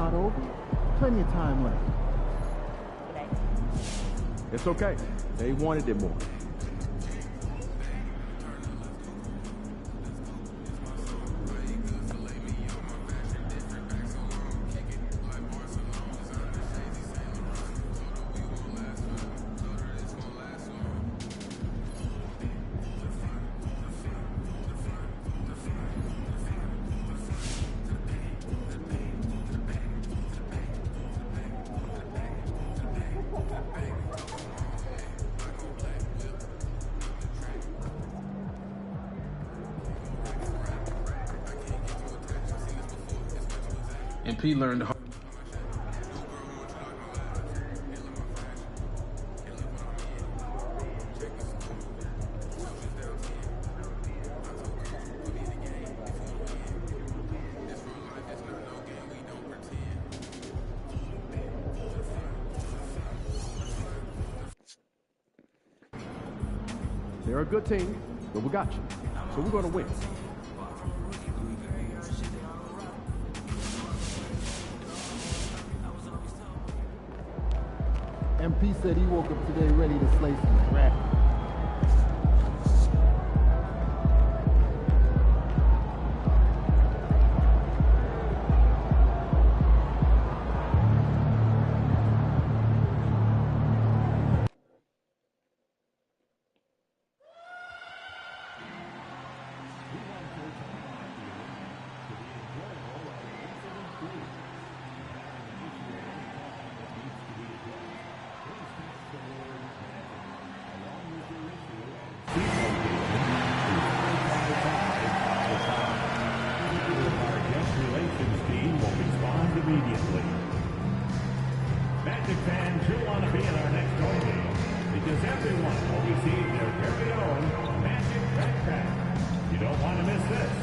not over. Plenty of time left. It's okay. They wanted it more. MP learned hard. They're a good team, but we got you. So we're going to win. MP said he woke up today ready to slay some crap. Immediately. Magic fans, you'll want to be in our next home game because everyone will receive their very own Magic backpack. You don't want to miss this.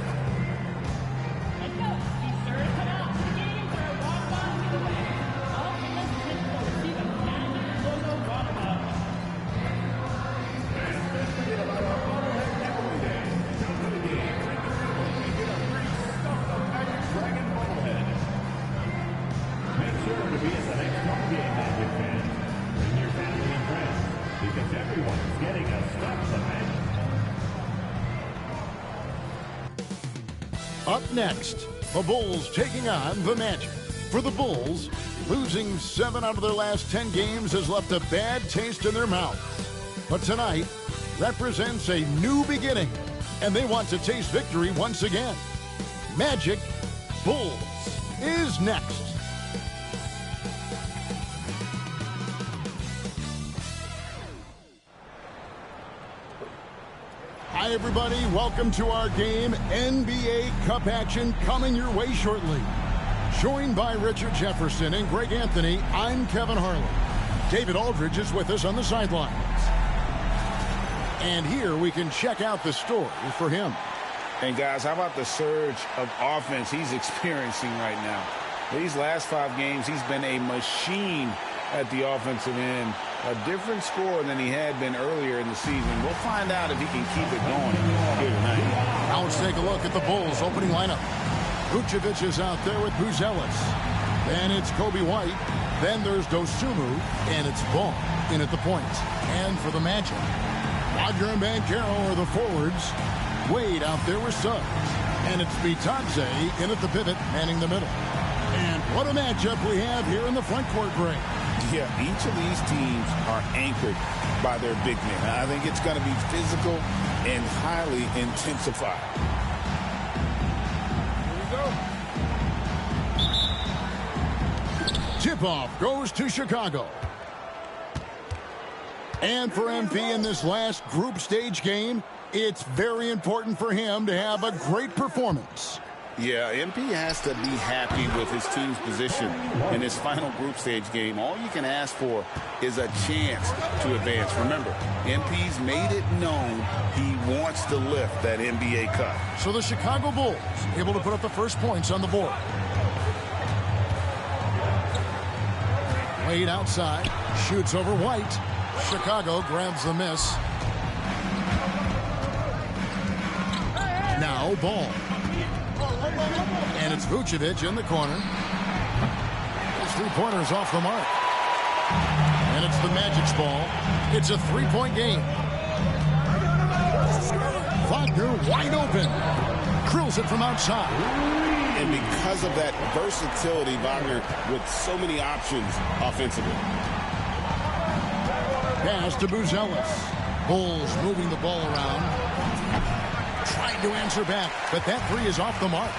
And coach, be sure to come out to the game for a walk-on giveaway. All participants will receive a Magic logo watermelon. And don't forget about our Bobblehead Giveaway Day. Come to the game and get a free stuffed Magic Dragon bobblehead. Make sure to be at the next home game, Magic fans. Bring your family and friends, because everyone's getting a stuffed Magic. Up next, the Bulls taking on the Magic. For the Bulls, losing 7 out of their last 10 games has left a bad taste in their mouth. But tonight represents a new beginning, and they want to taste victory once again. Magic Bulls is next. Hi, everybody. Welcome to our game. NBA Cup action coming your way shortly. Joined by Richard Jefferson and Greg Anthony, I'm Kevin Harlan. David Aldridge is with us on the sidelines. And here we can check out the story for him. And guys, how about the surge of offense he's experiencing right now? These last 5 games, he's been a machine at the offensive end. A different score than he had been earlier in the season. We'll find out if he can keep it going here tonight. Now let's take a look at the Bulls' opening lineup. Vucevic is out there with Buzelis. Then it's Kobe White. Then there's Dosunmu. And it's Ball in at the point. And for the Magic, Roger and Banchero are the forwards. Wade out there with Suggs. And it's Bitadze in at the pivot, manning the middle. And what a matchup we have here in the front court, Greg. Yeah, each of these teams are anchored by their big men. I think it's going to be physical and highly intensified. Here we go. Tip-off goes to Chicago. And for MP in this last group stage game, it's very important for him to have a great performance. Yeah, MP has to be happy with his team's position in this final group stage game. All you can ask for is a chance to advance. Remember, MP's made it known he wants to lift that NBA Cup. So the Chicago Bulls able to put up the first points on the board. Wade outside, shoots over White. Chicago grabs the miss. Now Ball. And it's Vucevic in the corner. three-pointer is off the mark. And it's the Magic's ball. It's a three-point game. Wagner wide open. Drills it from outside. And because of that versatility, Wagner with so many options offensively. Pass to Buzelis. Bulls moving the ball around. Trying to answer back, but that three is off the mark.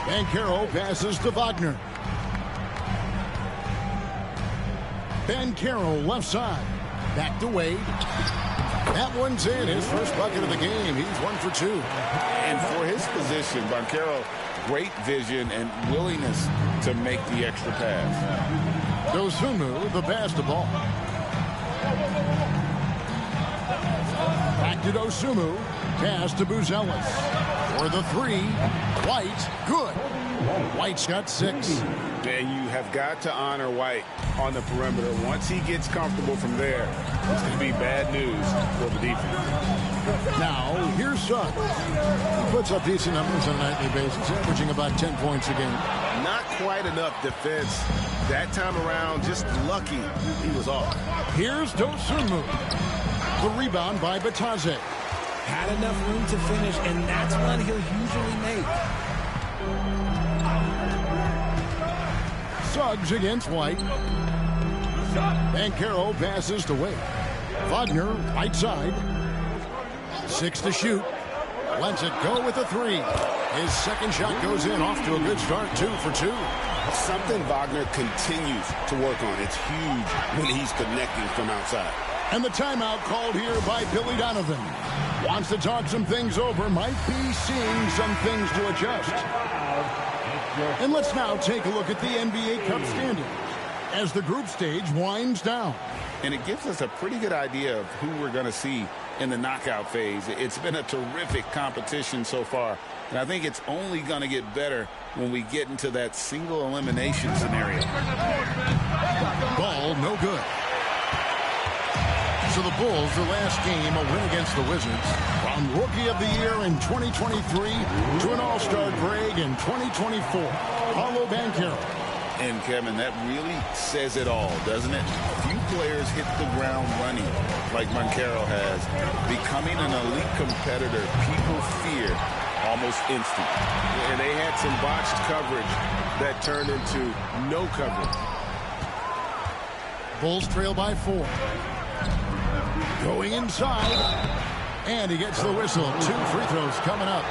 Banchero passes to Wagner. Banchero left side. Back to Wade. That one's in. His first bucket of the game. He's 1 for 2. And for his position, Banchero, great vision and willingness to make the extra pass. Dosunmu, the pass to ball. Back to Dosunmu. Pass to Buzelis. For the three. White, good. White's got 6. And you have got to honor White on the perimeter. Once he gets comfortable from there, it's going to be bad news for the defense. Now, here's Suggs. He puts up decent numbers on a nightly basis, averaging about 10 points a game. Not quite enough defense. That time around, just lucky he was off. Here's Dosunmu. The rebound by Bataze. Had enough room to finish, and that's one he'll usually make. Suggs against White. Banchero passes to Wade. Wagner, right side. 6 to shoot. Lets it go with a 3. His second shot goes in, off to a good start, 2 for 2. Something Wagner continues to work on. It's huge when he's connecting from outside. And the timeout called here by Billy Donovan. Wants to talk some things over, might be seeing some things to adjust. And let's now take a look at the NBA Cup standings as the group stage winds down. And it gives us a pretty good idea of who we're going to see in the knockout phase. It's been a terrific competition so far, and I think it's only going to get better when we get into that single elimination scenario. Ball no good. So the Bulls, their last game, a win against the Wizards. From Rookie of the Year in 2023 to an All-Star break in 2024. Paolo Banchero. And, Kevin, that really says it all, doesn't it? Few players hit the ground running like Banchero has. Becoming an elite competitor, people fear almost instant. And they had some botched coverage that turned into no coverage. Bulls trail by 4. Going inside, and he gets the whistle. 2 free throws coming up.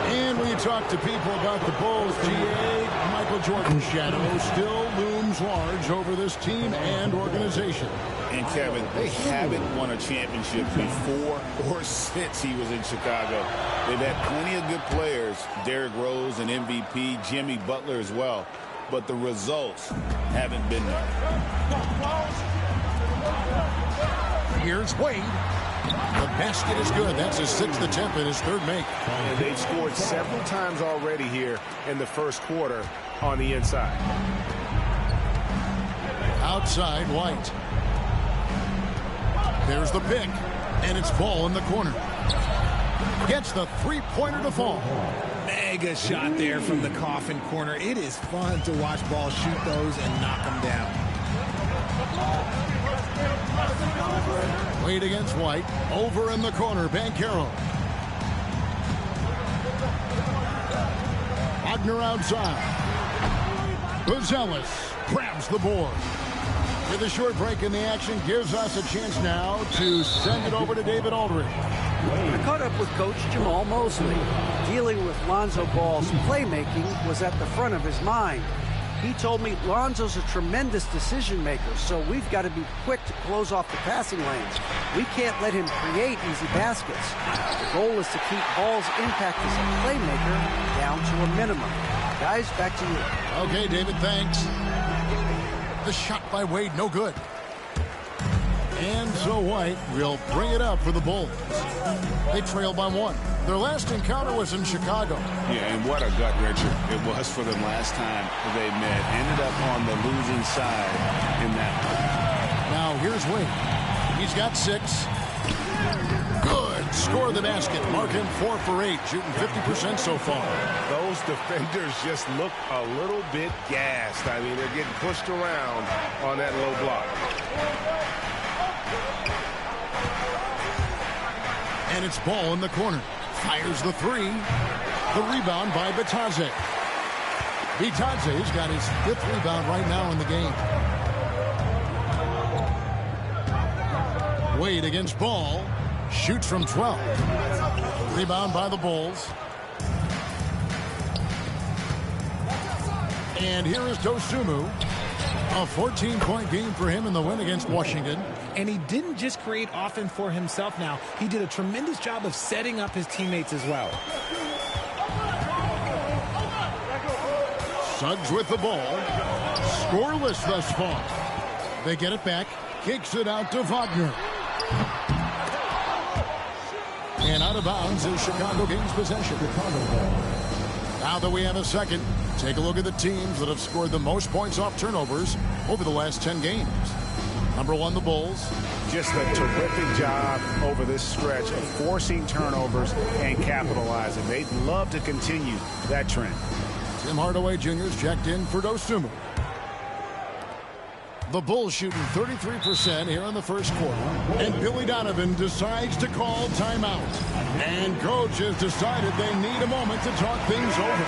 And when you talk to people about the Bulls, GA, Michael Jordan's shadow still looms large over this team and organization. And, Kevin, they haven't won a championship before or since he was in Chicago. They've had plenty of good players, Derrick Rose and MVP, Jimmy Butler as well. But the results haven't been there. Here's Wade. The basket is good. That's his 6th attempt and his 3rd make. And they've scored several times already here in the first quarter on the inside. Outside, White. There's the pick, and it's Ball in the corner. Gets the three-pointer to fall. Mega shot there from the coffin corner. It is fun to watch Ball shoot those and knock them down. Wade against White. Over in the corner, Banchero. Wagner outside. Buzelis grabs the board. With a short break in the action, gives us a chance now to send it over to David Aldridge. I caught up with Coach Jamal Mosley. Dealing with Lonzo Ball's playmaking was at the front of his mind. He told me Lonzo's a tremendous decision maker, so we've got to be quick to close off the passing lanes. We can't let him create easy baskets. The goal is to keep Ball's impact as a playmaker down to a minimum. Guys, back to you. Okay, David, thanks. The shot by Wade, no good. And so White will bring it up for the Bulls. They trail by 1. Their last encounter was in Chicago. Yeah, and what a gut-wrencher it was for them last time they met. Ended up on the losing side in that one. Now here's Wade. He's got 6. Good score the basket. Mark him 4 for 8, shooting 50% so far. Those defenders just look a little bit gassed. I mean, they're getting pushed around on that low block. And it's Ball in the corner. Fires the three. The rebound by Bitadze. Bitadze's got his 5th rebound right now in the game. Wade against Ball. Shoots from 12. Rebound by the Bulls. And here is Dosunmu. A 14-point game for him in the win against Washington. And he didn't just create offense for himself now. He did a tremendous job of setting up his teammates as well. Suggs with the ball. Scoreless thus far. They get it back. Kicks it out to Wagner. And out of bounds is Chicago gains possession. Now that we have a second, take a look at the teams that have scored the most points off turnovers over the last 10 games. Number 1, the Bulls. Just a terrific job over this stretch of forcing turnovers and capitalizing. They'd love to continue that trend. Tim Hardaway Jr. is checked in for Dosunmu. The Bulls shooting 33% here in the first quarter. And Billy Donovan decides to call timeout. And coach has decided they need a moment to talk things over.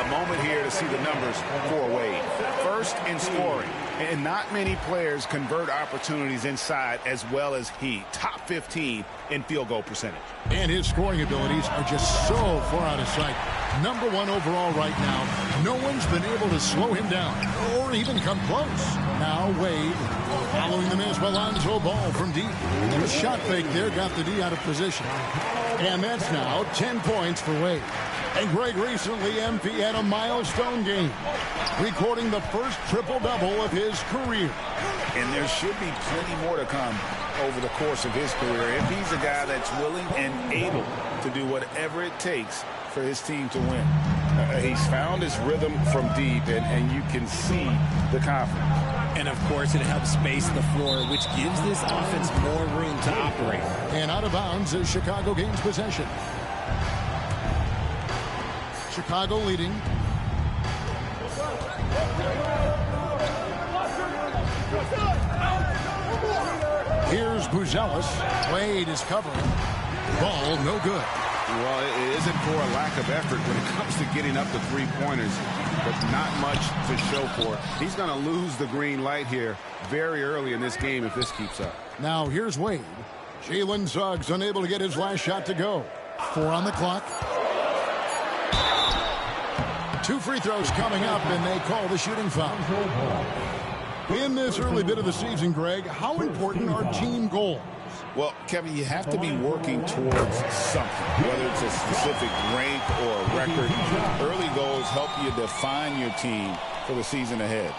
A moment here to see the numbers for Wade. First in scoring. And not many players convert opportunities inside as well as he. Top 15 in field goal percentage. And his scoring abilities are just so far out of sight. Number 1 overall right now. No one's been able to slow him down or even come close. Now Wade following the miss by Lonzo Ball from deep. A shot fake there got the D out of position. And that's now 10 points for Wade. And Greg, recently MP had a milestone game, recording the first triple-double of his career. And there should be plenty more to come over the course of his career. If he's a guy that's willing and able to do whatever it takes for his team to win. He's found his rhythm from deep, and you can see the confidence. And, of course, it helps space the floor, which gives this offense more room to operate. And out of bounds as Chicago gains possession. Chicago leading. Here's Buzelis. Wade is covering. Ball no good. Well, it isn't for a lack of effort when it comes to getting up the three-pointers, but not much to show for it. He's going to lose the green light here very early in this game if this keeps up. Now here's Wade. Jalen Suggs unable to get his last shot to go. 4 on the clock. 2 free throws coming up, and they call the shooting foul. In this early bit of the season, Greg, how important are team goals? Well, Kevin, you have to be working towards something, whether it's a specific rank or a record. Early goals help you define your team for the season ahead.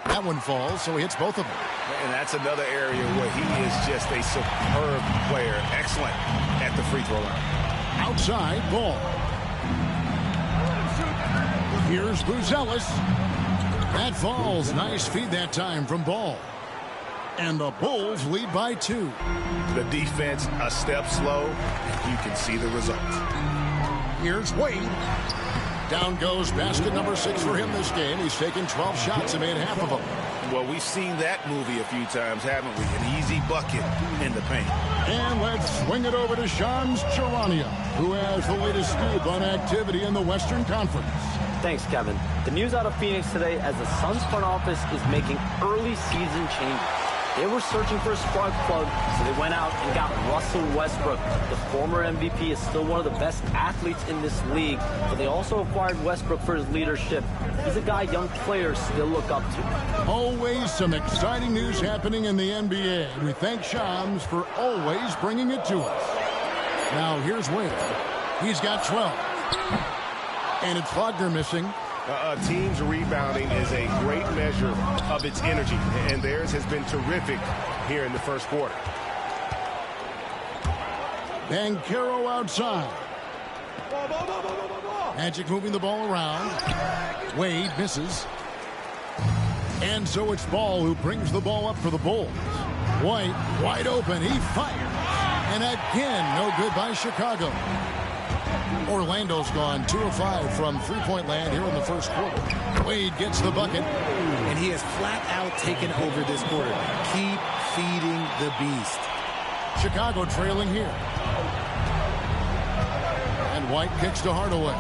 That one falls, so he hits both of them. And that's another area where he is just a superb player. Excellent at the free throw line. Outside, Ball. Here's Buzelis. That falls. Nice feed that time from Ball. And the Bulls lead by 2. The defense a step slow, and you can see the result. Here's Wade. Down goes basket number 6 for him this game. He's taken 12 shots and made half of them. Well, we've seen that movie a few times, haven't we? An easy bucket in the paint. And let's swing it over to Shams Charania, who has the latest scoop on activity in the Western Conference. Thanks, Kevin. The news out of Phoenix today as the Suns front office is making early season changes. They were searching for a spark plug, so they went out and got Russell Westbrook. The former MVP is still one of the best athletes in this league, but they also acquired Westbrook for his leadership. He's a guy young players still look up to. Always some exciting news happening in the NBA. We thank Shams for always bringing it to us. Now here's Wade. He's got 12. And it's Wagner missing. A team's rebounding is a great measure of its energy, and theirs has been terrific here in the first quarter. Banchero outside. Magic moving the ball around. Wade misses. And so it's Ball who brings the ball up for the Bulls. White wide open. He fires. And again, no good by Chicago. Orlando's gone 2 of 5 from three-point land here in the first quarter. Wade gets the bucket. And he has flat out taken over this quarter. Keep feeding the beast. Chicago trailing here. And White kicks to Hardaway.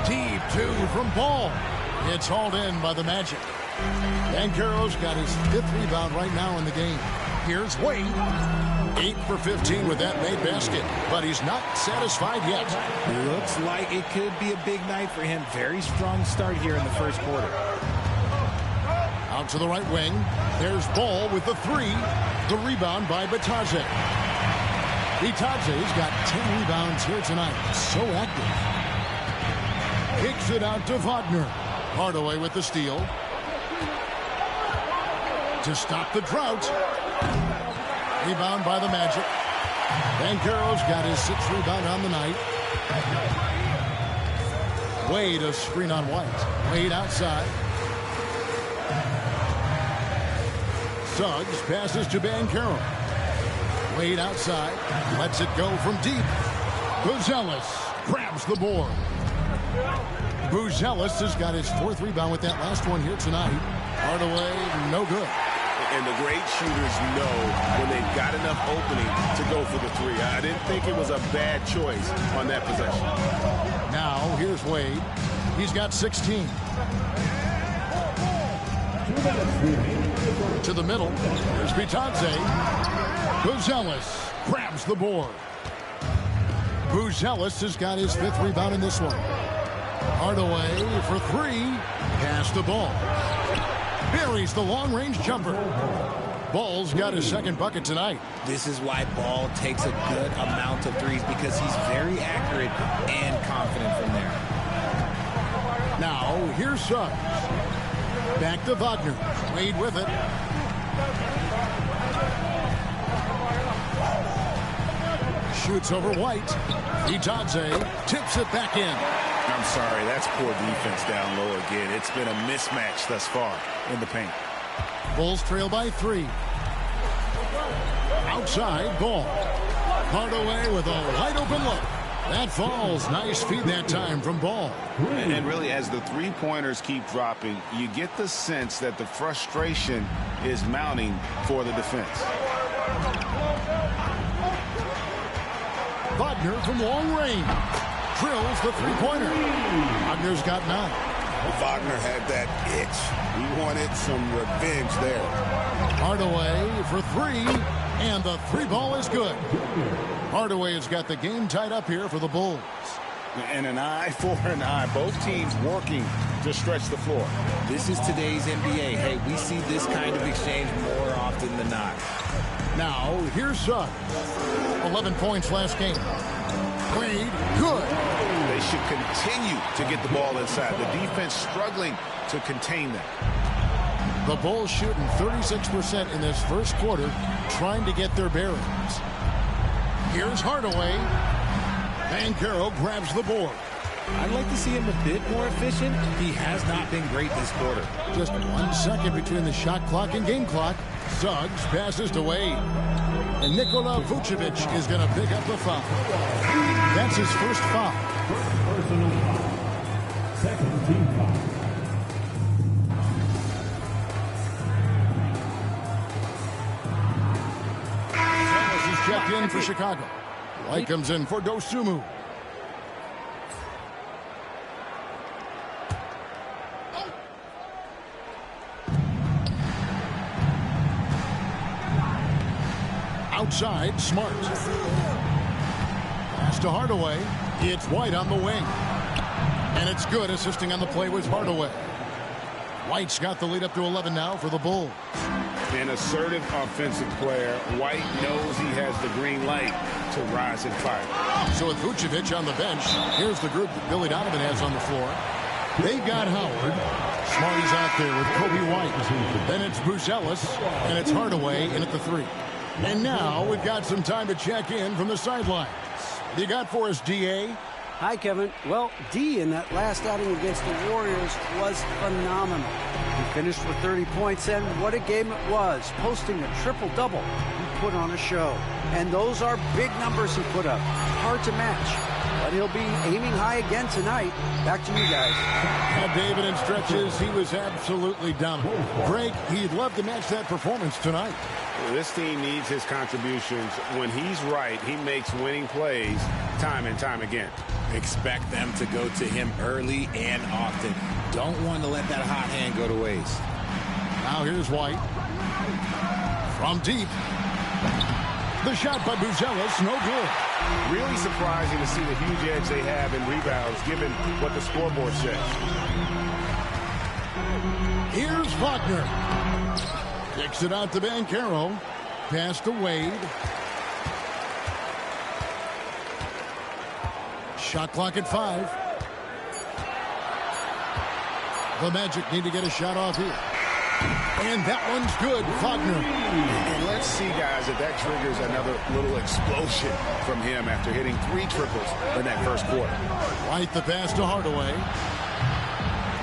Deep 2 from Ball. It's hauled in by the Magic. Banchero's got his 5th rebound right now in the game. Here's Wade. 8 for 15 with that made basket, but he's not satisfied yet. Looks like it could be a big night for him. Very strong start here in the first quarter. Out to the right wing. There's Ball with the 3. The rebound by Bitadze. Bitadze's got 10 rebounds here tonight. So active. Kicks it out to Wagner. Hardaway with the steal. To stop the drought. Rebound by the Magic. Banchero's got his 6th rebound on the night. Wade a screen on White. Wade outside. Suggs passes to Banchero. Wade outside. Lets it go from deep. Buzelis grabs the board. Buzelis has got his 4th rebound with that last one here tonight. Hardaway, no good. And the great shooters know when they've got enough opening to go for the 3. I didn't think it was a bad choice on that possession. Now, here's Wade. He's got 16. To the middle. There's Bitadze. Buzelis grabs the board. Buzelis has got his 5th rebound in this one. Hardaway for 3. Pass the ball. Buries the long-range jumper. Ball's got his 2nd bucket tonight. This is why Ball takes a good amount of threes, because he's very accurate and confident from there. Now, here's Suggs. Back to Wagner. Wade with it. Shoots over White. Bitadze tips it back in. I'm sorry, that's poor defense down low again. It's been a mismatch thus far in the paint. Bulls trail by 3. Outside, Ball. Hardaway with a wide open look. That falls. Nice feed that time from Ball. And really, as the 3-pointers keep dropping, you get the sense that the frustration is mounting for the defense. Wagner from long range. Drills the 3-pointer. Wagner's got 9. Wagner had that itch. He wanted some revenge there. Hardaway for 3. And the 3-ball is good. Hardaway has got the game tied up here for the Bulls. And an eye for an eye. Both teams working to stretch the floor. This is today's NBA. Hey, we see this kind of exchange more often than not. Now, here's Suggs. 11 points last game. Wade, good. They should continue to get the ball inside. The defense struggling to contain them. The Bulls shooting 36% in this first quarter, trying to get their bearings. Here's Hardaway. Banchero grabs the board. I'd like to see him a bit more efficient. He has not been great this quarter. Just 1 second between the shot clock and game clock. Suggs passes to Wade. And Nikola Vucevic is going to pick up the foul. That's his first foul. Personal foul. Second team foul. Thomas is checked in for Chicago. White comes in for Dosunmu. Outside, Smart. Pass to Hardaway. It's White on the wing. And it's good, assisting on the play with Hardaway. White's got the lead up to 11 now for the Bulls. An assertive offensive player. White knows he has the green light to rise and fire. So with Vucevic on the bench, here's the group that Billy Donovan has on the floor. They've got Howard. Smarty's out there with Kobe White. Then it's Buzelis, and it's Hardaway in at the 3. And now we've got some time to check in from the sidelines. What you got for us, D.A.? Hi, Kevin. Well, D in that last outing against the Warriors was phenomenal. He finished with 30 points, and what a game it was, posting a triple-double. He put on a show. And those are big numbers he put up. Hard to match. But he'll be aiming high again tonight. Back to you guys. Now, David, in stretches, he was absolutely dominant. Greg, he'd love to match that performance tonight. This team needs his contributions. When he's right, he makes winning plays time and time again. Expect them to go to him early and often. Don't want to let that hot hand go to waste. Now here's White. From deep. The shot by Buzelis, no good. Really surprising to see the huge edge they have in rebounds, given what the scoreboard says. Here's Faulkner. Kicks it out to Banchero. Pass to Wade. Shot clock at 5. The Magic need to get a shot off here. And that one's good, Faulkner. And let's see, guys, if that triggers another little explosion from him after hitting 3 triples in that first quarter. White the pass to Hardaway.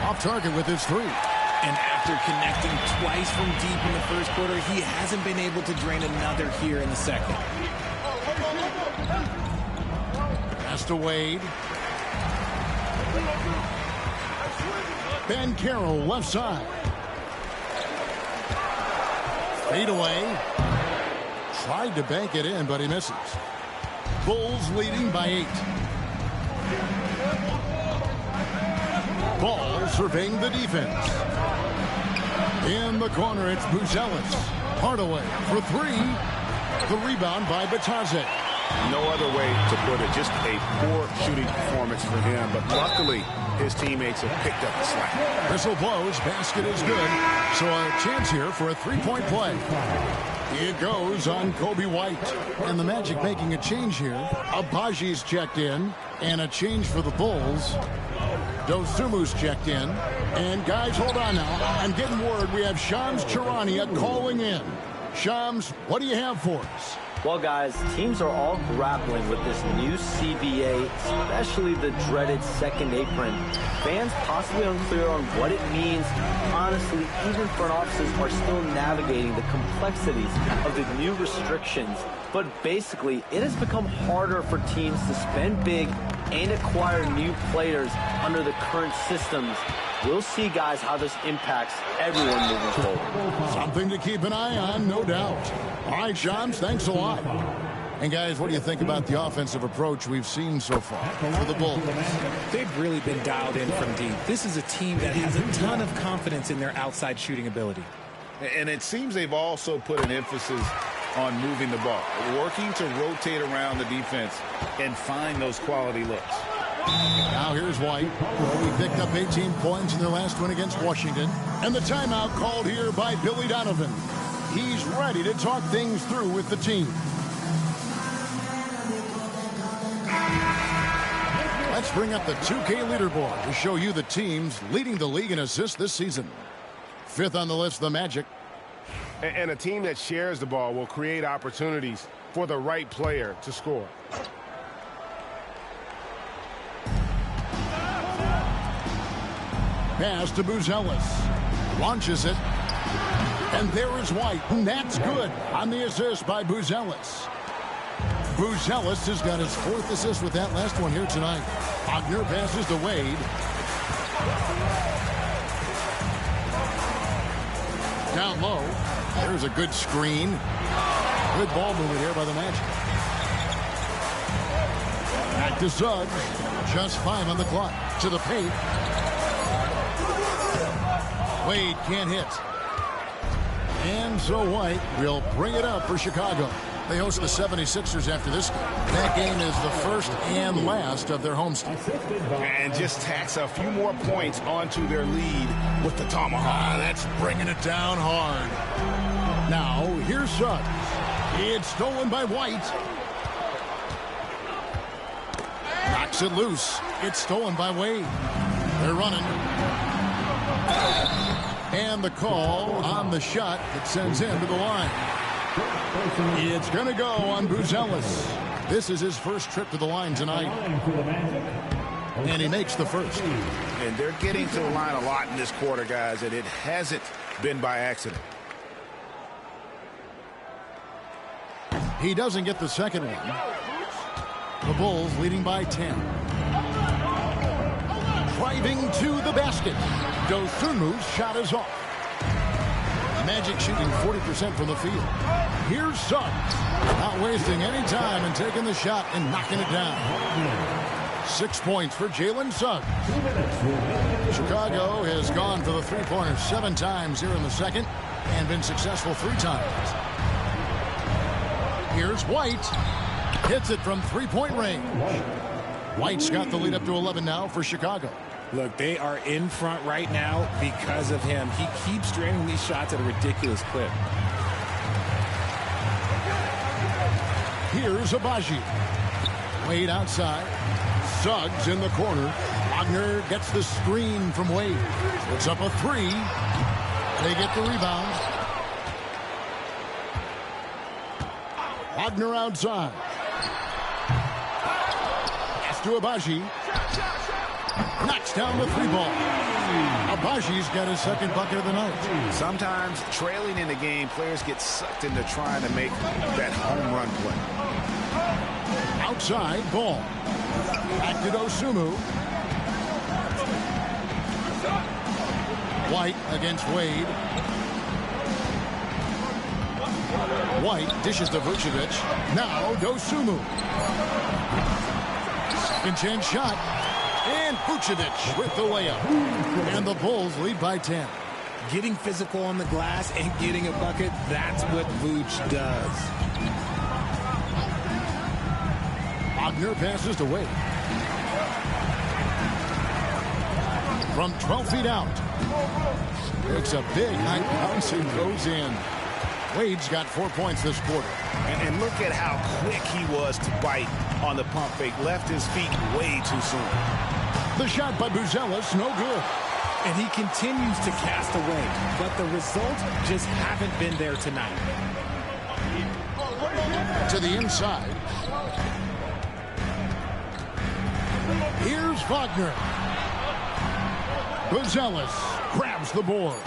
Off target with his 3. And after connecting twice from deep in the first quarter, he hasn't been able to drain another here in the second. Pass to Wade. Banchero left side. Fade away. Tried to bank it in, but he misses. Bulls leading by 8. Ball surveying the defense. In the corner, it's Buzelis. Hardaway for 3. The rebound by Batadze. No other way to put it. Just a poor shooting performance for him. But luckily, his teammates have picked up the slack. Whistle blows. Basket is good. So a chance here for a 3-point play. It goes on Coby White. And the Magic making a change here. Abaji's checked in. And a change for the Bulls. Dosumu's checked in. And guys, hold on now. I'm getting word we have Shams Charania calling in. Shams, what do you have for us? Well, guys, teams are all grappling with this new CBA, especially the dreaded second apron. Fans possibly unclear on what it means. Honestly, even front offices are still navigating the complexities of the new restrictions. But basically, it has become harder for teams to spend big and acquire new players under the current systems. We'll see, guys, how this impacts everyone moving forward. Something to keep an eye on, no doubt. All right, Shams, thanks a lot. And, guys, what do you think about the offensive approach we've seen so far for the Bulls? They've really been dialed in from deep. This is a team that has a ton of confidence in their outside shooting ability. And it seems they've also put an emphasis on moving the ball, working to rotate around the defense and find those quality looks. Now here's White. He picked up 18 points in their last win against Washington. And the timeout called here by Billy Donovan. He's ready to talk things through with the team. Let's bring up the 2K leaderboard to show you the teams leading the league in assists this season. 5th on the list, the Magic. And a team that shares the ball will create opportunities for the right player to score. Pass to Buzelis. Launches it. And there is White. And that's good on the assist by Buzelis. Buzelis has got his 4th assist with that last one here tonight. Faulkner passes to Wade. Down low. There's a good screen. Good ball movement here by the Magic. Back to Suggs. Just 5 on the clock. To the paint. Wade can't hit. And so White will bring it up for Chicago. They host the 76ers after this game. That game is the first and last of their homestand. And just tacks a few more points onto their lead with the tomahawk. That's bringing it down hard. Now, here's Suggs. It's stolen by White. Knocks it loose. It's stolen by Wade. They're running. And the call on the shot that sends him to the line. It's going to go on Buzelis. This is his first trip to the line tonight. And he makes the first. And they're getting to the line a lot in this quarter, guys, and it hasn't been by accident. He doesn't get the second one. The Bulls leading by 10. Driving to the basket. Dosunmu's shot is off. Magic shooting 40% from the field. Here's Suggs. Not wasting any time and taking the shot and knocking it down. 6 points for Jalen Suggs. Chicago has gone for the three-pointer 7 times here in the second and been successful 3 times. Here's White. Hits it from three-point range. White's got the lead up to 11 now for Chicago. Look, they are in front right now because of him. He keeps draining these shots at a ridiculous clip. Here's Agbaji. Wade outside. Suggs in the corner. Wagner gets the screen from Wade. It's up a 3. They get the rebound. Wagner outside. Pass to Agbaji. Knocks down the 3 ball. Agbaji's got his second bucket of the night. Sometimes trailing in the game, players get sucked into trying to make that home run play. Outside, ball. Back to Dosunmu. White against Wade. White dishes to Vucevic. Now Dosunmu. Second chance shot. And Vucevic with the layup. And the Bulls lead by 10. Getting physical on the glass and getting a bucket, that's what Vuce does. Wagner passes to Wade. From 12 feet out. It's a big high bounce and goes in. Wade's got 4 points this quarter. And look at how quick he was to bite on the pump fake. Left his feet way too soon. The shot by Buzelis, no good. And he continues to cast away, but the results just haven't been there tonight. To the inside. Here's Wagner. Buzelis grabs the board.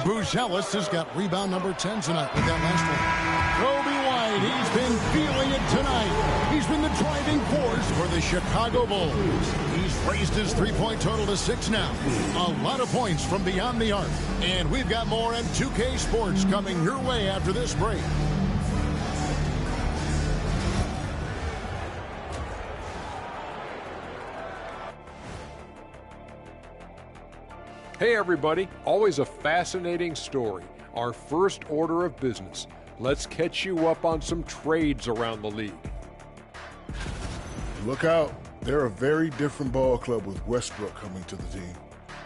Buzelis has got rebound number 10 tonight with that last one. Coby White, he's been feeling it tonight. He's been the driving force for the Chicago Bulls. He's raised his three-point total to 6 now. A lot of points from beyond the arc. And we've got more on 2K Sports coming your way after this break. Hey everybody, always a fascinating story. Our first order of business. Let's catch you up on some trades around the league. Look out. They're a very different ball club with Westbrook coming to the team.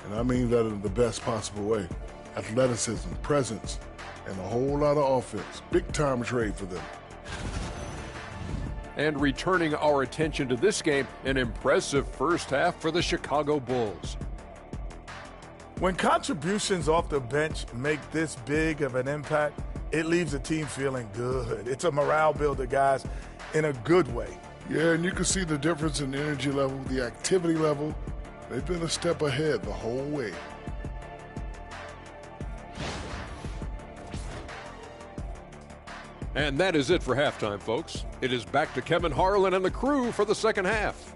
And I mean that in the best possible way. Athleticism, presence, and a whole lot of offense. Big time trade for them. And returning our attention to this game, an impressive first half for the Chicago Bulls. When contributions off the bench make this big of an impact, it leaves the team feeling good. It's a morale builder, guys, in a good way. Yeah, and you can see the difference in the energy level, the activity level. They've been a step ahead the whole way. And that is it for halftime, folks. It is back to Kevin Harlan and the crew for the second half.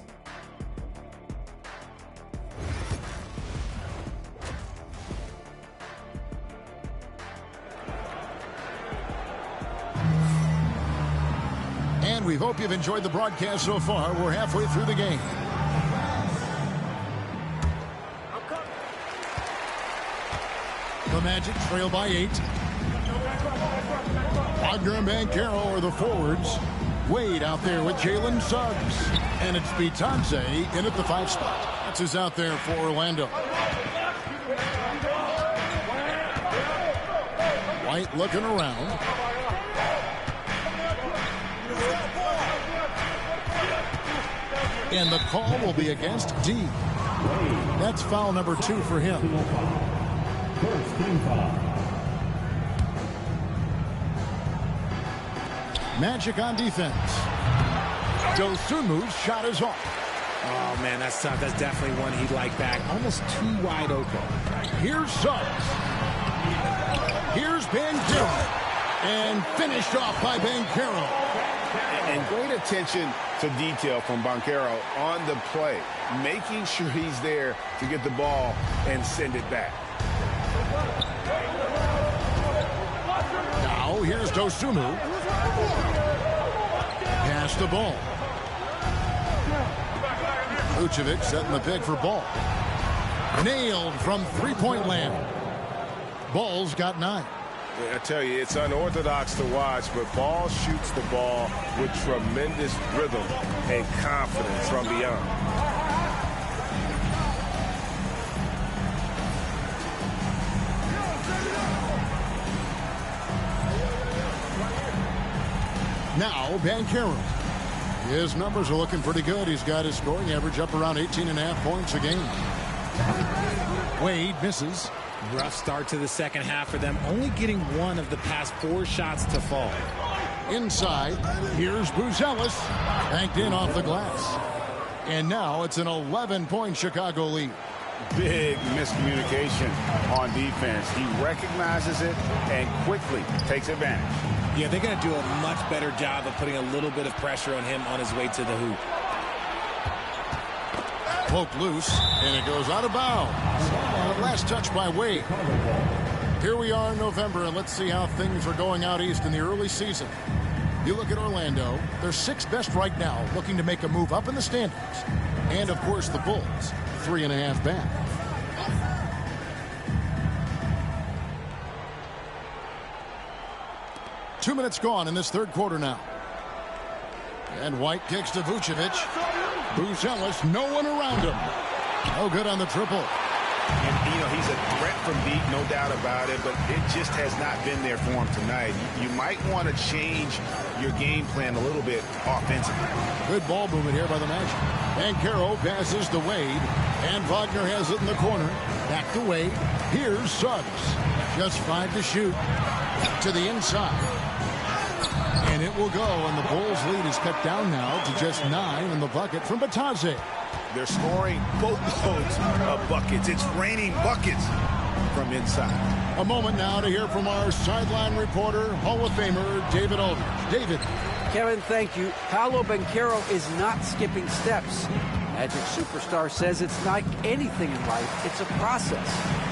And we hope you've enjoyed the broadcast so far. We're halfway through the game. The Magic trail by 8. Wagner and Banchero are the forwards. Wade out there with Jalen Suggs. And it's Bitadze in at the 5 spot. That's who's out there for Orlando. White looking around. And the call will be against D. That's foul number 2 for him. First team foul. Magic on defense. Dosunmu's shot is off. Oh, man, that's tough. That's definitely one he'd like back. Almost too wide open. Here's Suggs. Here's Banchero. And finished off by Banchero. And great attention to detail from Banchero on the play, making sure he's there to get the ball and send it back. Now here's Dosunmu. Pass the ball. Vucevic setting the pick for Ball. Nailed from three-point land. Ball's got 9. I tell you, it's unorthodox to watch, but Ball shoots the ball with tremendous rhythm and confidence from beyond. Now Banchero. His numbers are looking pretty good. He's got his scoring average up around 18.5 points a game. Wade misses. Rough start to the second half for them, only getting 1 of the past 4 shots to fall. Inside, here's Buzelis, banked in off the glass. And now it's an 11-point Chicago lead. Big miscommunication on defense. He recognizes it and quickly takes advantage. Yeah, they're going to do a much better job of putting a little bit of pressure on him on his way to the hoop. Poke loose, and it goes out of bounds. Last touch by Wade. Here we are in November, and let's see how things are going out east in the early season. You look at Orlando, they're 6th best right now, looking to make a move up in the standings. And, of course, the Bulls, 3.5 back. Two minutes gone in this third quarter now. And White kicks to Vucevic. Buzelis, no one around him. No good on the triple. And, you know, he's a threat from deep, no doubt about it, but it just has not been there for him tonight. You might want to change your game plan a little bit offensively. Good ball movement here by the Magic. Banchero passes to Wade, and Wagner has it in the corner. Back to Wade. Here's Suggs. Just 5 to shoot. To the inside. And it will go, and the Bulls' lead is cut down now to just 9 in the bucket from Batadze. They're scoring boatloads of buckets. It's raining buckets from inside. A moment now to hear from our sideline reporter, Hall of Famer David Aldridge. David. Kevin, thank you. Paolo Banchero is not skipping steps. Magic Superstar says it's like anything in life. It's a process.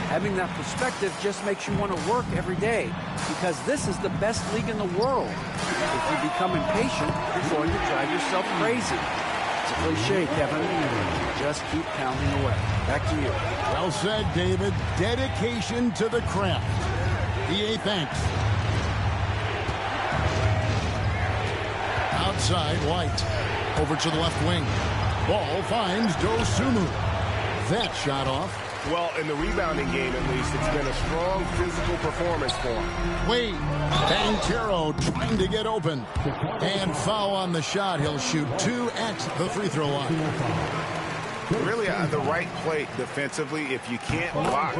Having that perspective just makes you want to work every day because this is the best league in the world. If you become impatient, you're going to drive yourself crazy. It's a cliche, Kevin. Just keep pounding away. Back to you. Well said, David. Dedication to the craft. EA thanks. Outside, White. Over to the left wing. Ball finds Dosunmu. That shot off. Well, in the rebounding game, at least, it's been a strong physical performance for him. Wade. Banchero trying to get open. And foul on the shot. He'll shoot 2 at the free throw line. Really the right play defensively. If you can't block,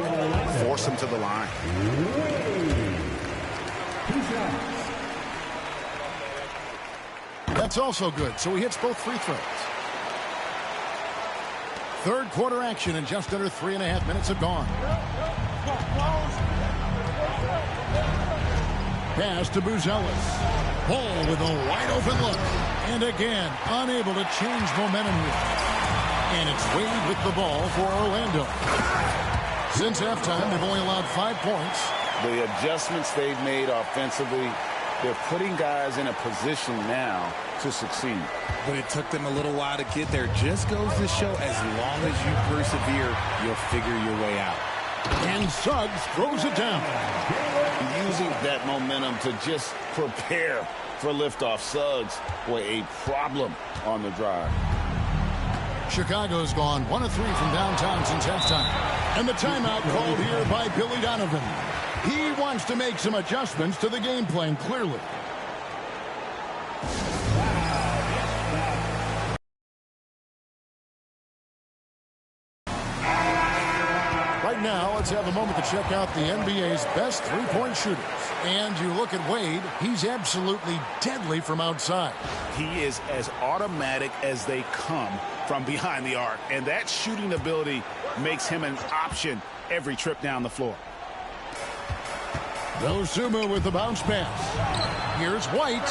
force him to the line. That's also good. So he hits both free throws. Third quarter action and just under 3.5 minutes have gone. Pass to Buzelis. Ball with a wide open look. And again, unable to change momentum here. And it's Wade with the ball for Orlando. Since halftime, they've only allowed 5 points. The adjustments they've made offensively, they're putting guys in a position now to succeed. But it took them a little while to get there. Just goes to show as long as you persevere, you'll figure your way out. And Suggs throws it down. Using that momentum to just prepare for liftoff. Suggs, boy, a problem on the drive. Chicago's gone 1 of 3 from downtown since halftime. And the timeout called here by Billy Donovan. He wants to make some adjustments to the game plan, clearly. Right now, let's have a moment to check out the NBA's best three-point shooters. And you look at Wade, he's absolutely deadly from outside. He is as automatic as they come from behind the arc. And that shooting ability makes him an option every trip down the floor. Dosunmu with the bounce pass. Here's White.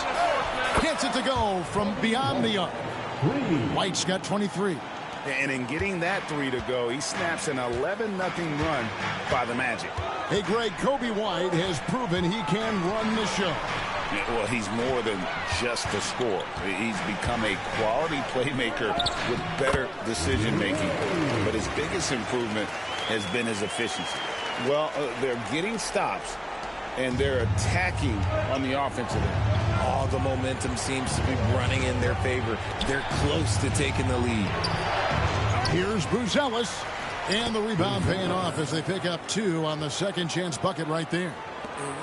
Gets it to go from beyond the arc. White's got 23. And in getting that three to go, he snaps an 11-0 run by the Magic. Hey, Greg, Coby White has proven he can run the show. Yeah, well, he's more than just a scorer. He's become a quality playmaker with better decision-making. But his biggest improvement has been his efficiency. Well, they're getting stops, and they're attacking on the offensive end. All the momentum seems to be running in their favor. They're close to taking the lead. Here's Buzelis, and the rebound paying off as they pick up 2 on the second chance bucket right there.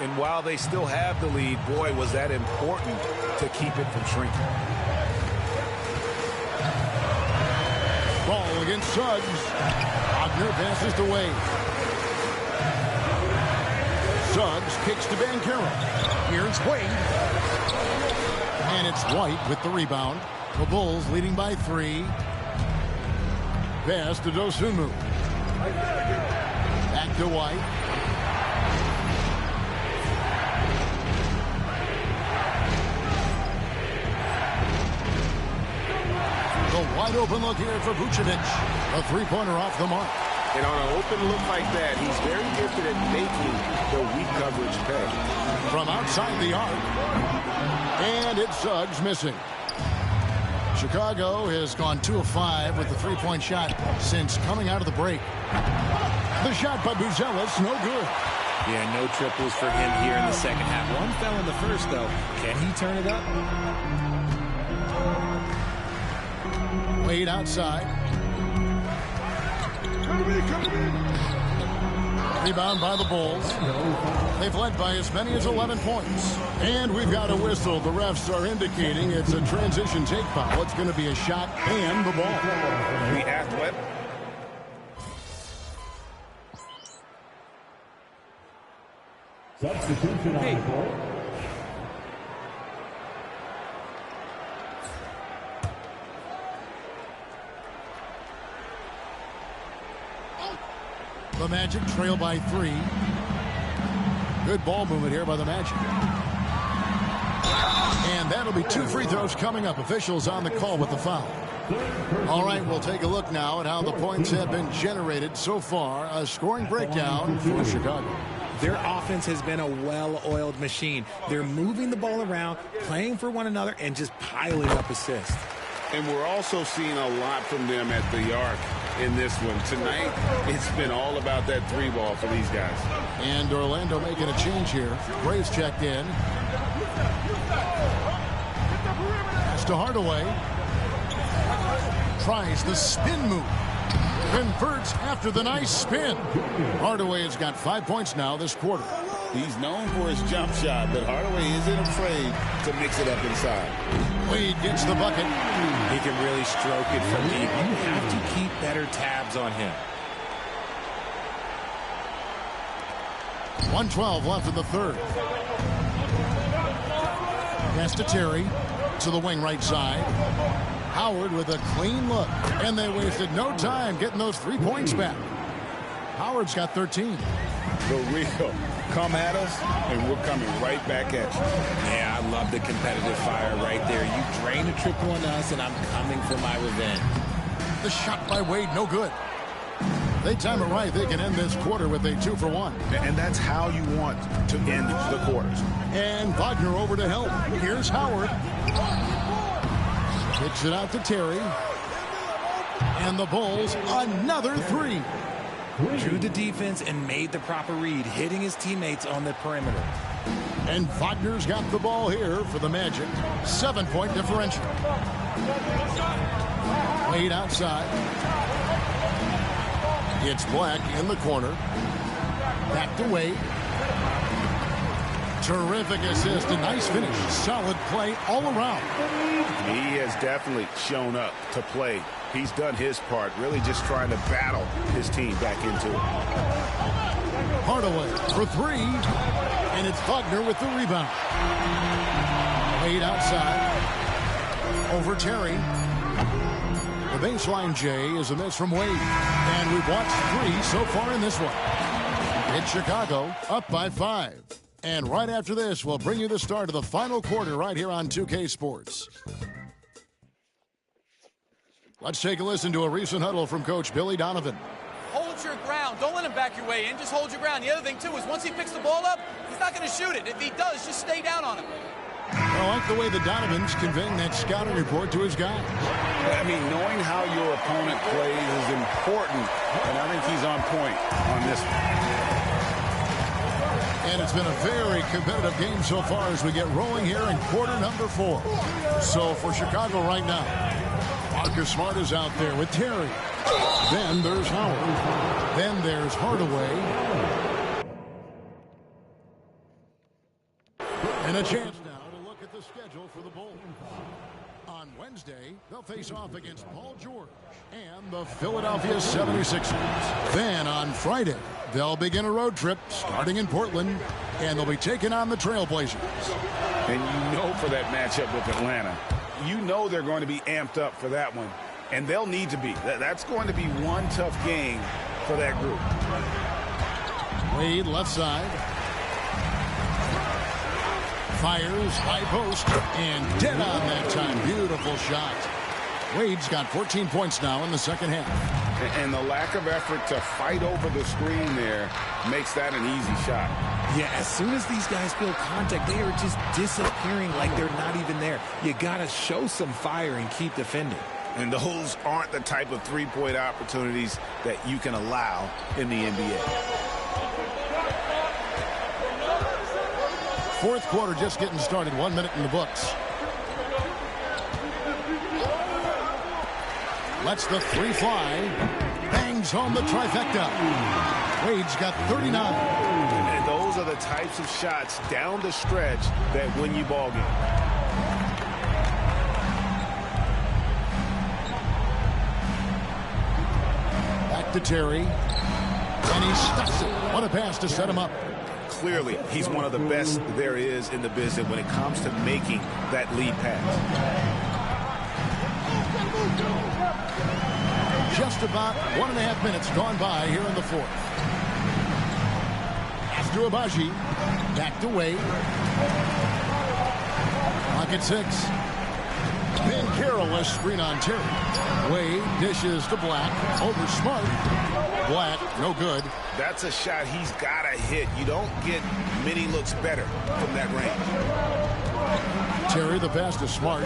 And while they still have the lead, boy, was that important to keep it from shrinking. Ball against Suggs. Wagner passes to Wade. Suggs kicks to Banchero. Here's Wade. And it's White with the rebound. The Bulls leading by 3. Pass to Dosunmu. Back to White. The wide open look here for Vucevic. A three-pointer off the mark. And on an open look like that, he's very gifted at making the weak coverage pay. From outside the arc. And it's Suggs missing. Chicago has gone 2 of 5 with the three-point shot since coming out of the break. The shot by Buzelis, no good. Yeah, no triples for him here in the second half. One fell in the first, though. Can he turn it up? Wade outside. Rebound by the Bulls. They've led by as many as 11 points. And we've got a whistle. The refs are indicating it's a transition take foul. It's going to be a shot and the ball. The athletic. Substitution on the court. The Magic trail by 3. Good ball movement here by the Magic. And that'll be 2 free throws coming up. Officials on the call with the foul. All right, we'll take a look now at how the points have been generated so far. A scoring breakdown for Chicago. Their offense has been a well-oiled machine. They're moving the ball around, playing for one another, and just piling up assists. And we're also seeing a lot from them at the arc in this one. Tonight, it's been all about that 3-ball for these guys. And Orlando making a change here. Graves checked in. Pass to Hardaway. Tries the spin move. Converts after the nice spin. Hardaway has got 5 points now this quarter. He's known for his jump shot, but Hardaway isn't afraid to mix it up inside. Wade gets the bucket. He can really stroke it from deep. You have to keep better tabs on him. 1:12 left in the third. Pass to Terry. To the wing right side. Howard with a clean look. And they wasted no time getting those 3 points back. Howard's got 13. The real come at us, and we're coming right back at you. Yeah, I love the competitive fire right there. You drain a triple on us, and I'm coming for my revenge. The shot by Wade, no good. They time it right. They can end this quarter with a 2 for 1. And that's how you want to end the quarters. And Wagner over to help. Here's Howard. Kicks it out to Terry. And the Bulls, another 3. Drew the defense and made the proper read, hitting his teammates on the perimeter. And Wagner's got the ball here for the Magic. 7-point differential. Wade outside. It's Black in the corner. Back to Wade. Terrific assist. A nice finish. Solid play all around. He has definitely shown up to play. He's done his part, really just trying to battle his team back into it. Hardaway for 3. And it's Wagner with the rebound. Wade outside. Over Terry. The baseline, Jay, is a miss from Wade. And we've watched 3 so far in this one. It's Chicago up by 5. And right after this, we'll bring you the start of the final quarter right here on 2K Sports. Let's take a listen to a recent huddle from Coach Billy Donovan. Hold your ground. Don't let him back your way in. Just hold your ground. The other thing, too, is once he picks the ball up, he's not going to shoot it. If he does, just stay down on him. I like the way the Donovan's conveying that scouting report to his guys. I mean, knowing how your opponent plays is important, and I think he's on point on this one. And it's been a very competitive game so far as we get rolling here in quarter number 4. So for Chicago right now, Marcus Smart is out there with Terry. Then there's Howard. Then there's Hardaway. And a chance now to look at the schedule for the Bulls. On Wednesday, they'll face off against Paul George and the Philadelphia 76ers. Then on Friday, they'll begin a road trip starting in Portland, and they'll be taking on the Trailblazers. And you know for that matchup with Atlanta, you know they're going to be amped up for that one, and they'll need to be. That's going to be one tough game for that group. Wade left side. Fires, high post, and dead on that time. Beautiful shot. Wade's got 14 points now in the second half. And the lack of effort to fight over the screen there makes that an easy shot. Yeah, as soon as these guys feel contact, they are just disappearing like they're not even there. You got to show some fire and keep defending. And those aren't the type of three-point opportunities that you can allow in the NBA. Fourth quarter just getting started. 1 minute in the books. Lets the three fly. Bangs home the trifecta. Wade's got 39. And those are the types of shots down the stretch that win you ball game. Back to Terry. And he stuffs it. What a pass to set him up. Clearly, he's one of the best there is in the business when it comes to making that lead pass. Just about 1.5 minutes gone by here in the fourth. Pass to Agbaji. Back to Wade. Clock at 6. Banchero screen on Terry. Wade dishes to Black. Over Smart. Black, no good. That's a shot he's got to hit. You don't get many looks better from that range. Terry, the pass to Smart.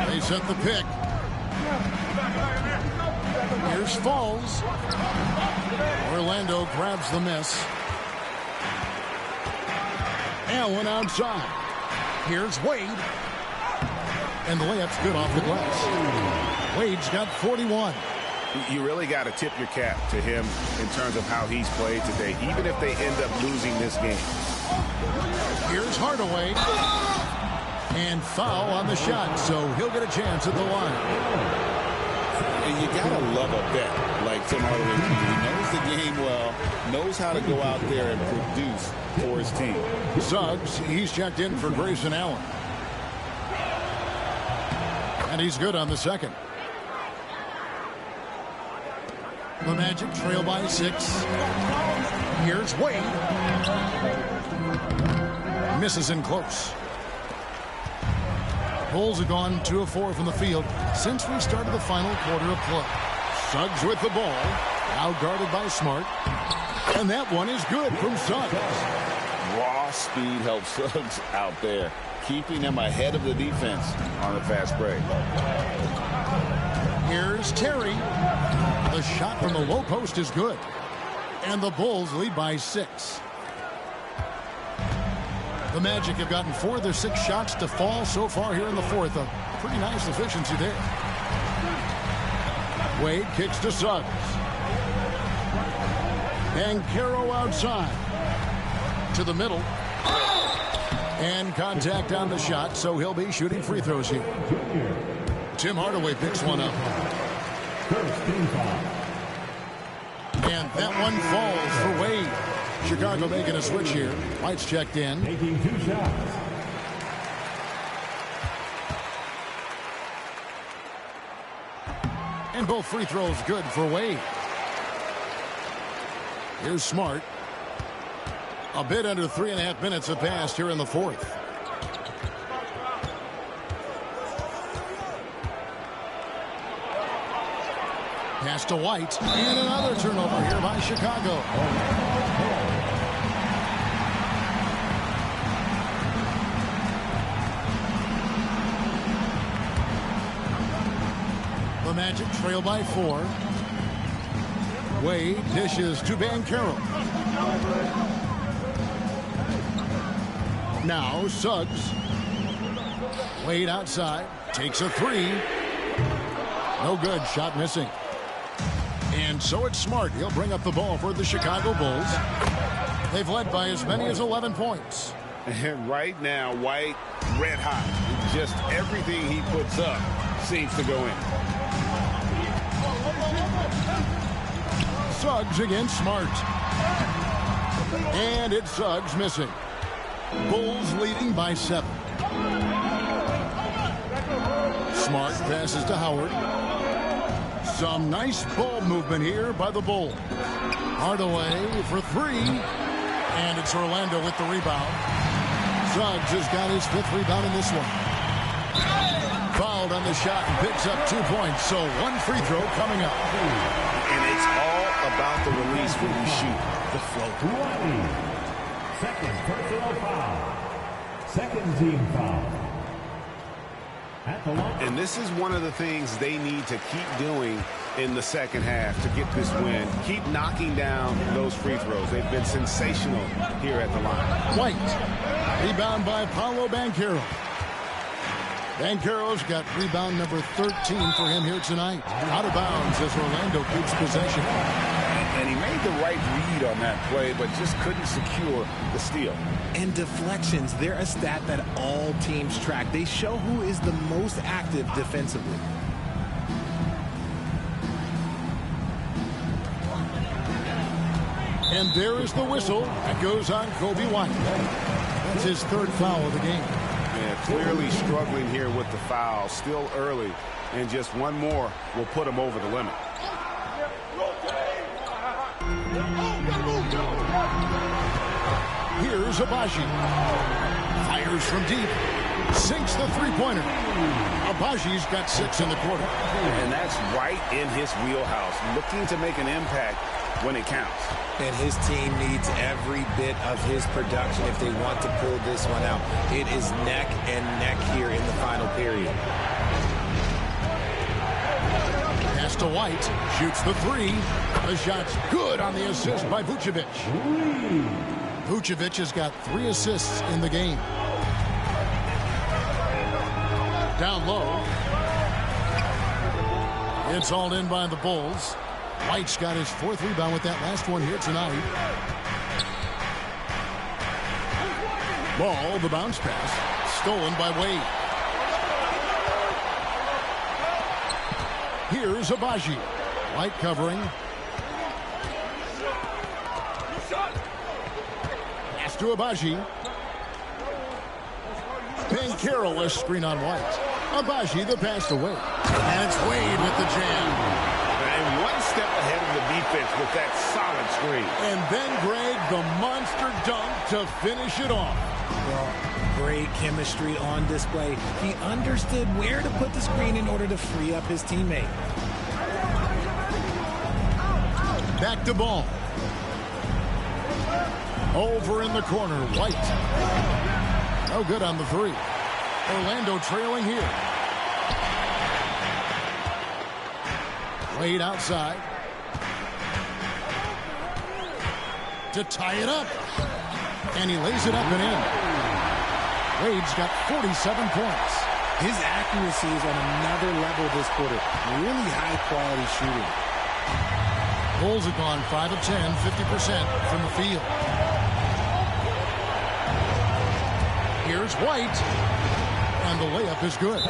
They set the pick. Here's Falls. Orlando grabs the miss. Allen outside. Here's Wade. And the layup's good off the glass. Wade's got 41. You really got to tip your cap to him in terms of how he's played today, even if they end up losing this game. Here's Hardaway. And foul on the shot, so he'll get a chance at the line. And you got to love a vet like Tim Hardaway. He knows the game well, knows how to go out there and produce for his team. Suggs, he's checked in for Grayson Allen. And he's good on the second. The Magic trail by 6. Here's Wade. Misses in close. Bulls have gone 2 of 4 from the field since we started the final quarter of play. Suggs with the ball. Now guarded by Smart. And that one is good from Suggs. Raw speed helps Suggs out there, keeping him ahead of the defense on the fast break. Here's Terry. The shot from the low post is good. And the Bulls lead by 6. The Magic have gotten 4 of their 6 shots to fall so far here in the fourth. A pretty nice efficiency there. Wade kicks to Suggs. Banchero outside. To the middle. And contact on the shot, so he'll be shooting free throws here. Tim Hardaway picks one up. And that one falls for Wade. Chicago making a switch here. White's checked in. Taking 2 shots. And both free throws good for Wade. Here's Smart. A bit under 3.5 minutes have passed here in the fourth. Pass to White. And another turnover here by Chicago. The Magic trail by 4. Wade dishes to Banchero. Now Suggs. Wade outside. Takes a 3. No good. Shot missing. And so it's Smart. He'll bring up the ball for the Chicago Bulls. They've led by as many as 11 points. And right now, White red hot. Just everything he puts up seems to go in. Suggs against Smart. And it's Suggs missing. Bulls leading by 7. Smart passes to Howard. Some nice ball movement here by the Bulls. Hardaway for 3. And it's Orlando with the rebound. Suggs has got his 5th rebound in this one. Fouled on the shot and picks up 2 points. So 1 free throw coming up. And it's all about the release when you shoot the float. Second personal foul. Second team foul. And this is one of the things they need to keep doing in the second half to get this win. Keep knocking down those free throws. They've been sensational here at the line. White. Rebound by Paolo Banchero. Banchero's got rebound number 13 for him here tonight. Out of bounds as Orlando keeps possession. And he made the right read on that play, but just couldn't secure the steal. And deflections, they're a stat that all teams track. They show who is the most active defensively. And there is the whistle. That goes on Coby White. That's his 3rd foul of the game. Yeah, clearly struggling here with the foul. Still early. And just one more will put him over the limit. Here's Agbaji. Fires from deep. Sinks the 3-pointer. Abaji's got 6 in the quarter. And that's right in his wheelhouse. Looking to make an impact when it counts. And his team needs every bit of his production if they want to pull this one out. It is neck and neck here in the final period. Pass to White. Shoots the 3. The shot's good on the assist by Vucevic. Vucevic has got 3 assists in the game. Down low. It's hauled in by the Bulls. White's got his 4th rebound with that last one here tonight. Ball, the bounce pass. Stolen by Wade. Here's Agbaji. White covering. Pass to Agbaji. Banchero, a screen on White. Agbaji, the pass to Wade. And it's Wade with the jam. And one step ahead of the defense with that solid screen. And then Greg, the monster dunk to finish it off. Well, great chemistry on display. He understood where to put the screen in order to free up his teammate. Back to ball. Over in the corner, White. No good on the 3. Orlando trailing here. Wade outside. To tie it up. And he lays it up and in. Wade's got 47 points. His accuracy is on another level this quarter. Really high-quality shooting. Bulls have gone 5 of 10, 50% from the field. Here's White. And the layup is good.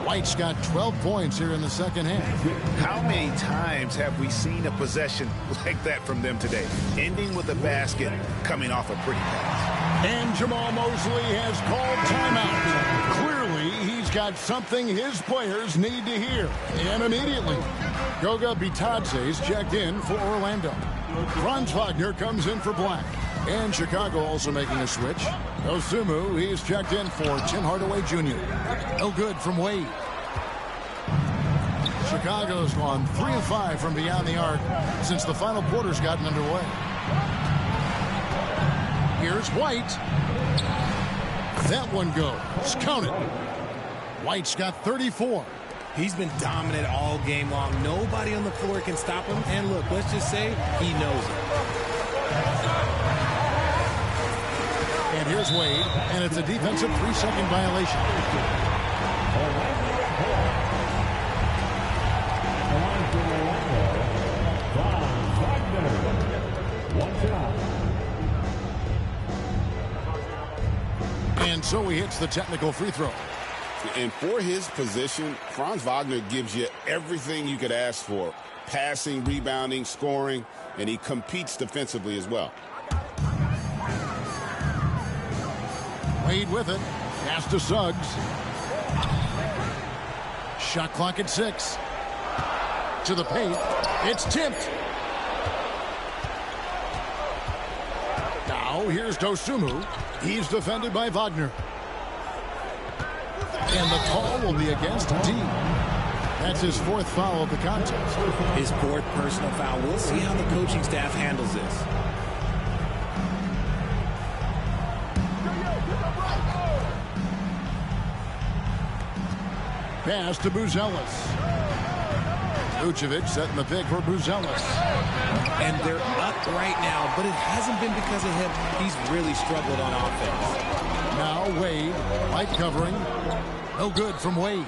White's got 12 points here in the second half. How many times have we seen a possession like that from them today? Ending with a basket, coming off a pretty pass. And Jamal Mosley has called timeout. Clearly, he's got something his players need to hear. And immediately, Goga Bitadze is checked in for Orlando. Franz Wagner comes in for Black. And Chicago also making a switch. Dosunmu, he's checked in for Tim Hardaway Jr. No good from Wade. Chicago's gone 3 of 5 from beyond the arc since the final quarter's gotten underway. Here's White. That one goes. Count it. White's got 34. He's been dominant all game long. Nobody on the floor can stop him. And look, let's just say he knows it. And here's Wade, and it's a defensive 3-second violation. And so he hits the technical free throw. And for his position, Franz Wagner gives you everything you could ask for. Passing, rebounding, scoring, and he competes defensively as well. Wade with it. Pass to Suggs. Shot clock at 6. To the paint. It's tipped. Now here's Dosunmu. He's defended by Wagner. And the call will be against D. That's his 4th foul of the contest. His 4th personal foul. We'll see how the coaching staff handles this. Pass to Buzelis. Vucevic setting the pick for Buzelis. And they're up right now, but it hasn't been because of him. He's really struggled on offense. Now Wade, White covering. No good from Wade.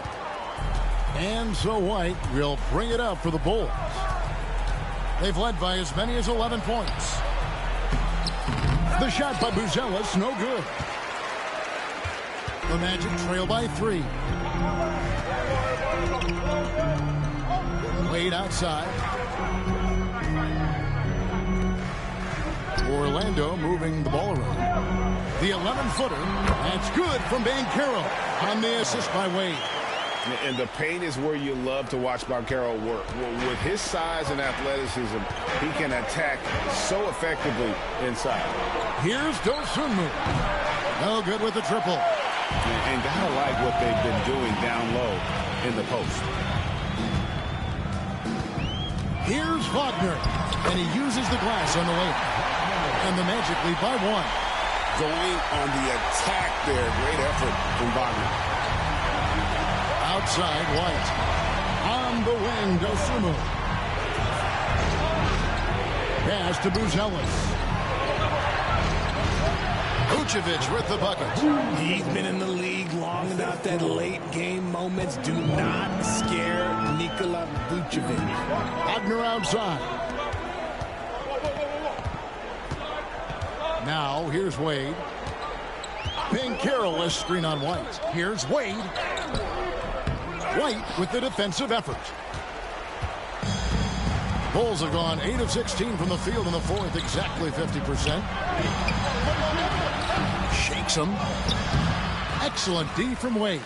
And so White will bring it up for the Bulls. They've led by as many as 11 points. The shot by Buzelis, no good. The Magic trail by 3. Wade outside. Orlando moving the ball around. The 11-footer. That's good from Banchero on the assist by Wade. And the paint is where you love to watch Banchero work. With his size and athleticism, he can attack so effectively inside. Here's Dosunmu. No good with the triple. And gotta like what they've been doing down low in the post. Here's Wagner. And he uses the glass on the way. And the Magic lead by 1. Going on the attack there. Great effort from Wagner. Outside, White. On the wing, Dosunmu. Pass to Buzelis. Vucevic with the bucket. He's been in the league long enough that late game moments do not scare Nikola Vucevic. Wagner outside. Now, here's Wade. Banchero, screen on White. Here's Wade. White with the defensive effort. Bulls have gone 8 of 16 from the field in the 4th, exactly 50%. Shakes him. Excellent D from Wade.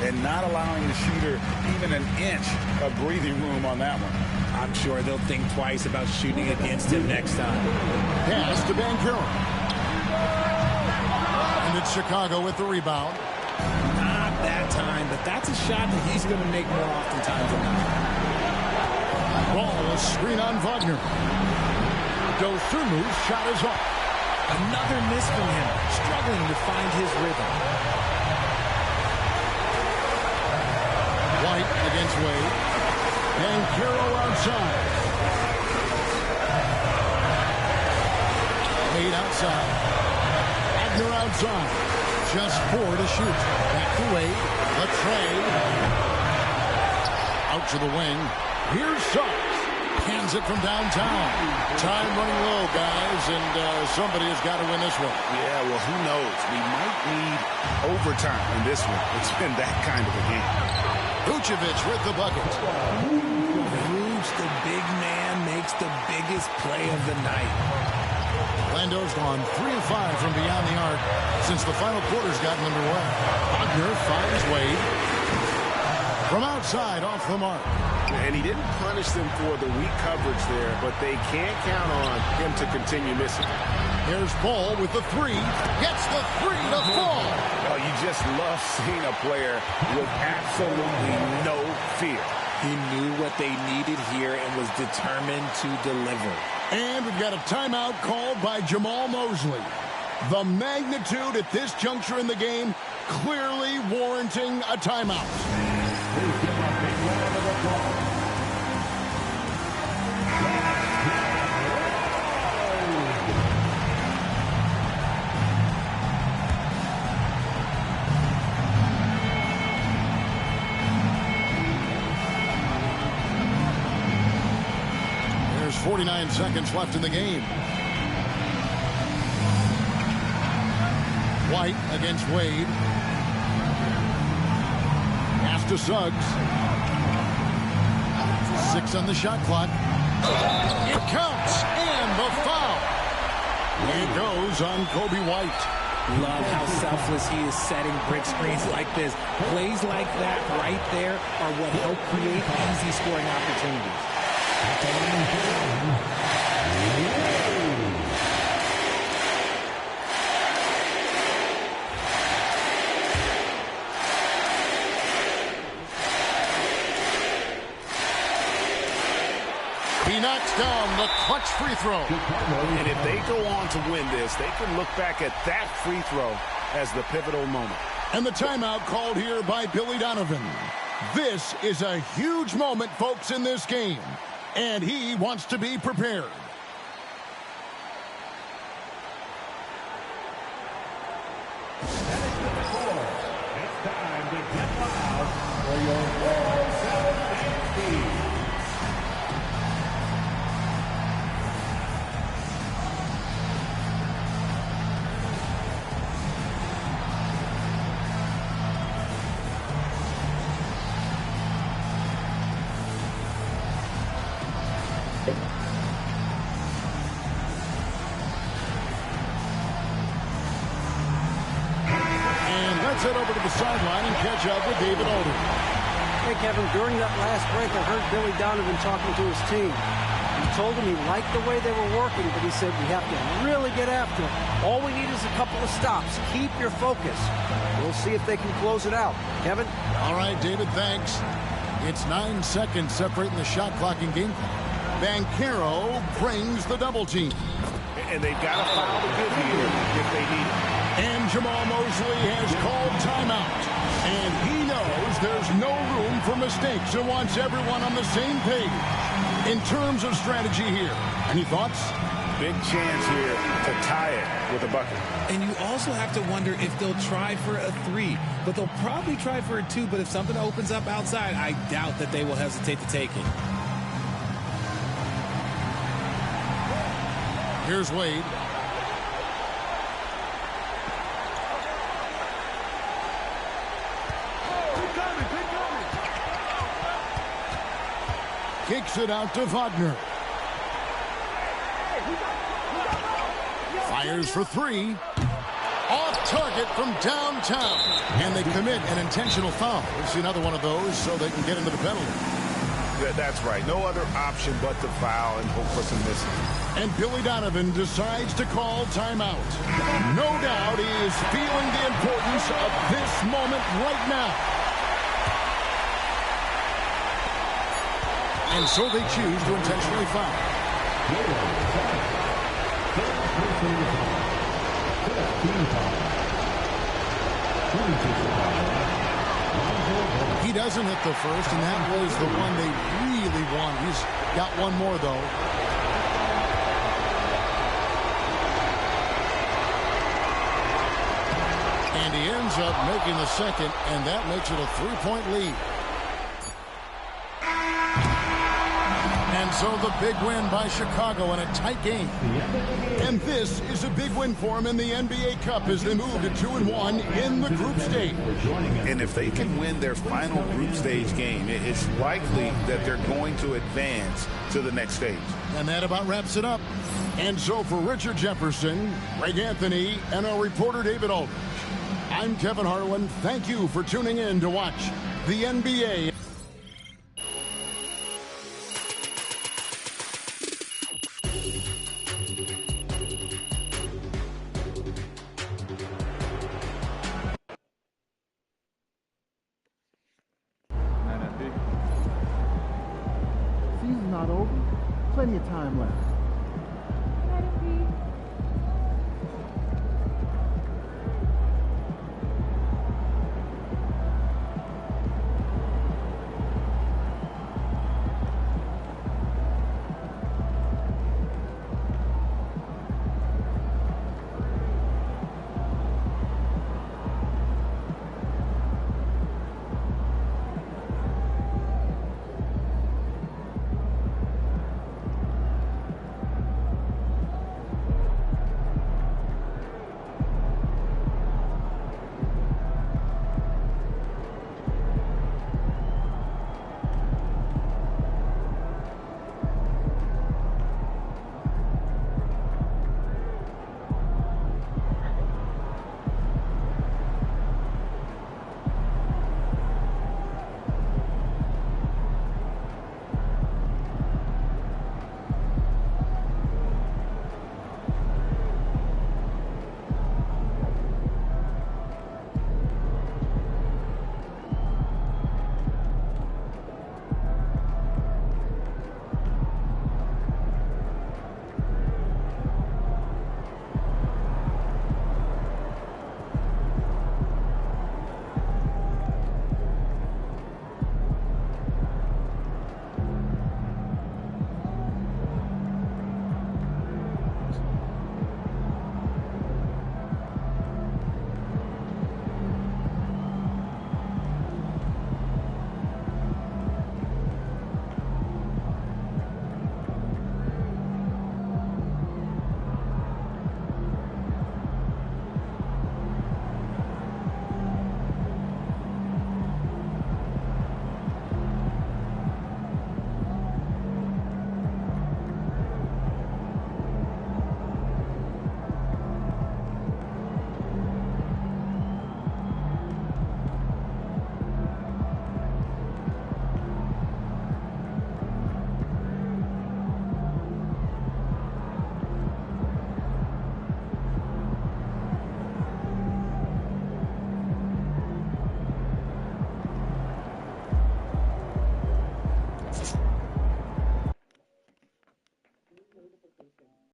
And not allowing the shooter even an inch of breathing room on that one. I'm sure they'll think twice about shooting against him next time. Pass to Banchero. And it's Chicago with the rebound. Not that time, but that's a shot that he's going to make more oftentimes than not. Ball is screen on Wagner. Dosunmu's shot is off. Another miss from him, struggling to find his rhythm. White against Wade. Banchero outside. Wade outside. Wagner outside. Just 4 to shoot. Back to Wade. The trade. Out to the wing. Here's Suggs. Hands it from downtown. Time running low, guys, and somebody has got to win this one. Yeah, well, who knows? We might need overtime in this one. It's been that kind of a game. Vucevic with the bucket. Vuce, the big man, makes the biggest play of the night. Orlando's gone 3 of 5 from beyond the arc since the final quarter's gotten underway. Wagner finds Wade. From outside, off the mark. And he didn't punish them for the weak coverage there, but they can't count on him to continue missing. Here's Ball with the three. Gets the three to fall. Oh, you just love seeing a player with absolutely no fear. He knew what they needed here and was determined to deliver. And we've got a timeout called by Jamahl Mosley. The magnitude at this juncture in the game clearly warranting a timeout. There's 49 seconds left in the game. White against Wade. Pass to Suggs. 6 on the shot clock. It counts, and the foul. It goes on Coby White. Love how selfless he is setting brick screens like this. Plays like that right there are what help create easy scoring opportunities. He knocks down the clutch free throw. And if they go on to win this, they can look back at that free throw as the pivotal moment. And the timeout called here by Billy Donovan. This is a huge moment, folks, in this game. And he wants to be prepared. It's time to get loud for your 4-7 team. Head over to the sideline and catch up with David Aldridge. Hey, Kevin, during that last break, I heard Billy Donovan talking to his team. He told them he liked the way they were working, but he said we have to really get after it. All we need is a couple of stops. Keep your focus. We'll see if they can close it out. Kevin? All right, David, thanks. It's 9 seconds separating the shot clock and game clock. Banchero brings the double team. And they've got to foul to give here if they need it. And Jamahl Mosley has called timeout. And he knows there's no room for mistakes and wants everyone on the same page. In terms of strategy here, any thoughts? Big chance here to tie it with a bucket. And you also have to wonder if they'll try for a 3. But they'll probably try for a 2. But if something opens up outside, I doubt that they will hesitate to take it. Here's Wade. Kicks it out to Wagner. Fires for 3. Off target from downtown. And they commit an intentional foul. We've seen another one of those so they can get into the penalty. That's right. No other option but to foul and hope for some missing. And Billy Donovan decides to call timeout. No doubt he is feeling the importance of this moment right now. And so they choose to intentionally foul. He doesn't hit the first, and that was the one they really won. He's got one more, though. And he ends up making the second, and that makes it a 3-point lead. And so the big win by Chicago in a tight game. And this is a big win for them in the NBA Cup as they move to 2-1 in the group stage. And if they can win their final group stage game, it's likely that they're going to advance to the next stage. And that about wraps it up. And so for Richard Jefferson, Greg Anthony, and our reporter David Aldridge, I'm Kevin Harlan. Thank you for tuning in to watch the NBA. not over. Plenty of time left.